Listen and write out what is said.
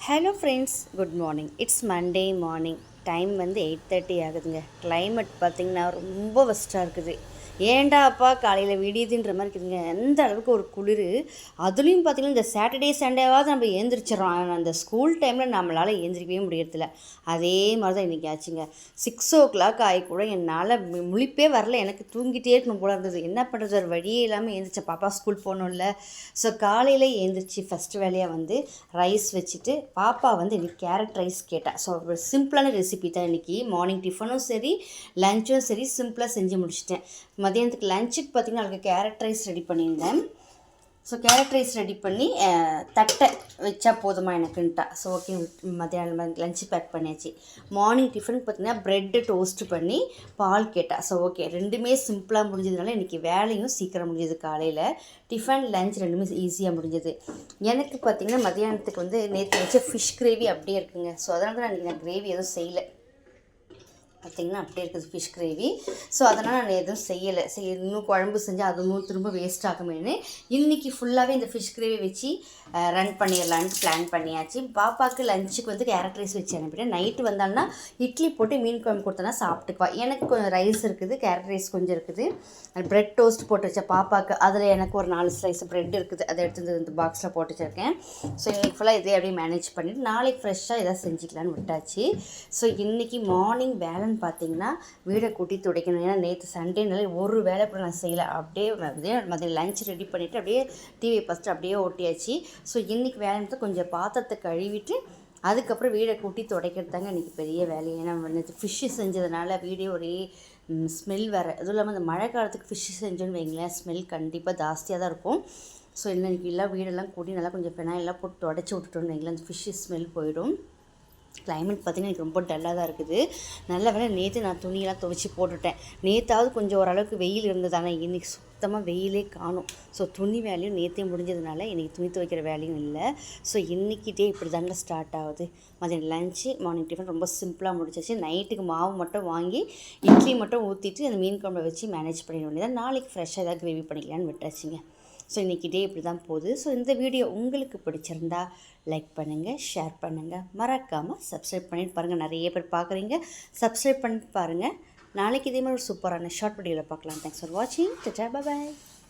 Hello friends, good morning. It's Monday morning. Time வந்து 8:30 ஆகுதுங்க. Climate பார்த்திங்கன்னா ரொம்ப ஒஸ்ட்டாக இருக்குது. ஏன்டா அப்பா காலையில் விடியுதுன்ற மாதிரி இருக்குதுங்க. எந்த அளவுக்கு ஒரு குளிர். அதுலேயும் பார்த்திங்கன்னா இந்த சாட்டர்டே சண்டேவாவது நம்ம எழுந்திரிச்சிடறோம். அந்த ஸ்கூல் டைமில் நம்மளால் எழுந்திரிக்கவே முடியறதில்ல. அதே மாதிரி தான் இன்றைக்கி ஆச்சுங்க. 6 o'clock ஆகி கூட என்னால் முழிப்பே வரல. எனக்கு தூங்கிட்டே இருக்கணும் போல இருந்தது. என்ன பண்ணுறது, ஒரு வழியே இல்லாமல் எழுந்திரிச்ச. பாப்பா ஸ்கூல் போகணும்ல. ஸோ காலையில் எழுந்திரிச்சு ஃபஸ்ட்டு வேலையாக வந்து ரைஸ் வச்சுட்டு, பாப்பா வந்து இன்றைக்கி கேரட் ரைஸ் கேட்டால். ஸோ ஒரு சிம்பிளான ரெசிபி தான் இன்றைக்கி. மார்னிங் டிஃபனும் சரி, லஞ்சும் சரி சிம்பிளாக செஞ்சு முடிச்சிட்டேன். மதியானத்துக்கு லஞ்சுக்கு பார்த்திங்கன்னா அவளுக்கு கேரட் ரைஸ் ரெடி பண்ணியிருந்தேன். ஸோ கேரட் ரைஸ் ரெடி பண்ணி தட்டை வச்சா போதுமா எனக்குன்ட்டா. ஸோ ஓகே, மதியானம் லஞ்சு பேக் பண்ணியாச்சு. மார்னிங் டிஃபனுக்கு பார்த்திங்கன்னா ப்ரெட்டு டோஸ்ட் பண்ணி பால் கேட்டால். ஸோ ஓகே, ரெண்டுமே சிம்பிளாக முடிஞ்சதுனால இன்றைக்கி வேலையும் சீக்கிரம் முடிஞ்சது. காலையில் டிஃபன் லஞ்ச் ரெண்டுமே ஈஸியாக முடிஞ்சது. எனக்கு பார்த்திங்கன்னா மதியானத்துக்கு வந்து நேற்று வச்ச ஃபிஷ் கிரேவி அப்படியே இருக்குங்க. ஸோ அதனால தான் நான் கிரேவி எதுவும் செய்யலை. பார்த்திங்கன்னா அப்படியே இருக்குது ஃபிஷ் கிரேவி. ஸோ அதனால் நான் எதுவும் செய்யலை. இன்னும் குழம்பு செஞ்சால் அதுவும் திரும்ப வேஸ்ட் ஆகுமேனு இன்றைக்கி ஃபுல்லாகவே இந்த ஃபிஷ் கிரேவி வச்சு ரன் பண்ணிடலான்னு பிளான் பண்ணியாச்சு. பாப்பாவுக்கு லஞ்சுக்கு வந்து கேரட் ரைஸ் வச்சு அனுப்பிட்டேன். நைட்டு வந்தாங்கன்னா இட்லி போட்டு மீன் குழம்பு கொடுத்தோன்னா சாப்பிட்டுக்குவா. எனக்கு கொஞ்சம் ரைஸ் இருக்குது, கேரட் ரைஸ் கொஞ்சம் இருக்குது. ப்ரெட் டோஸ்ட் போட்டு வச்ச பாப்பாவுக்கு. அதில் எனக்கு ஒரு 4 ஸ்லைஸ் ப்ரெட் இருக்குது. அதை எடுத்து இந்த பாக்ஸில் போட்டு வச்சுருக்கேன். ஸோ இன்றைக்கி ஃபுல்லாக இதே அப்படியே மேனேஜ் பண்ணிவிட்டு நாளைக்கு ஃப்ரெஷ்ஷாக எதாவது செஞ்சுக்கலான்னு விட்டாச்சு. ஸோ இன்றைக்கி மார்னிங் வேலைன்னு பார்த்திங்கன்னா வீடை கூட்டி துடைக்கணும். ஏன்னா நேற்று சண்டேனால ஒரு வேலை கூட நான் செய்யலை. அப்படியே மதியம் லஞ்ச் ரெடி பண்ணிவிட்டு அப்படியே டிவியை ஃபஸ்ட்டு அப்படியே ஓட்டியாச்சு. ஸோ இன்றைக்கி வேலைன்னு கொஞ்சம் பாத்திரத்தை கழுவிட்டு அதுக்கப்புறம் வீடை கூட்டி துடைக்கிறது தாங்க இன்றைக்கி பெரிய வேலை. ஏன்னா நேற்று ஃபிஷ்ஷு செஞ்சதுனால வீடே ஒரே ஸ்மெல் வேறு. அதுவும் இல்லாமல் இந்த மழை காலத்துக்கு ஃபிஷ்ஷு செஞ்சோன்னு வைங்களேன், ஸ்மெல் கண்டிப்பாக ஜாஸ்தியாக தான் இருக்கும். ஸோ இன்றைக்கி எல்லாம் வீடெல்லாம் கூட்டி நல்லா கொஞ்சம் பெனாயிலாம் போட்டு துடைச்சி விட்டுட்டோன்னு வைங்களேன், அந்த ஃபிஷ்ஷு ஸ்மெல் போயிடும். கிளைமேட் பார்த்திங்கன்னா எனக்கு ரொம்ப டல்லாக தான் இருக்குது. நல்ல வேலை நேற்று நான் துணியெல்லாம் துவைச்சி போட்டுட்டேன். நேற்றாவது கொஞ்சம் ஓரளவுக்கு வெயில் இருந்தது. ஆனால் இன்றைக்கி சுத்தமாக வெயிலே காணும். ஸோ துணி வேலையும் நேற்றே முடிஞ்சதுனால இன்றைக்கி துணி துவைக்கிற வேலையும் இல்லை. ஸோ இன்றைக்கிட்டே இப்படி தாங்க ஸ்டார்ட் ஆகுது. மதியம் லஞ்சு மார்னிங் டிஃபன் ரொம்ப சிம்பிளாக முடிச்சாச்சு. நைட்டுக்கு மாவு மட்டும் வாங்கி இட்லி மட்டும் ஊற்றிட்டு அந்த மீன் குழம்பை வச்சு மேனேஜ் பண்ணிட வேண்டியதான். நாளைக்கு ஃப்ரெஷ்ஷாக ஏதாவது கிரேவி பண்ணிக்கலான்னு விட்டாச்சுங்க. ஸோ இன்றைக்கி டே இப்படி தான் போகுது. ஸோ இந்த வீடியோ உங்களுக்கு பிடிச்சிருந்தா லைக் பண்ணுங்கள், ஷேர் பண்ணுங்கள், மறக்காமல் சப்ஸ்கிரைப் பண்ணிட்டு பாருங்கள். நிறைய பேர் பார்க்குறீங்க, சப்ஸ்கிரைப் பண்ணிட்டு பாருங்கள். நாளைக்கு இதே மாதிரி ஒரு சூப்பரான ஷார்ட் வீடியோவில் பார்க்கலாம். தேங்க்ஸ் ஃபார் வாட்சிங். Tata, bye bye.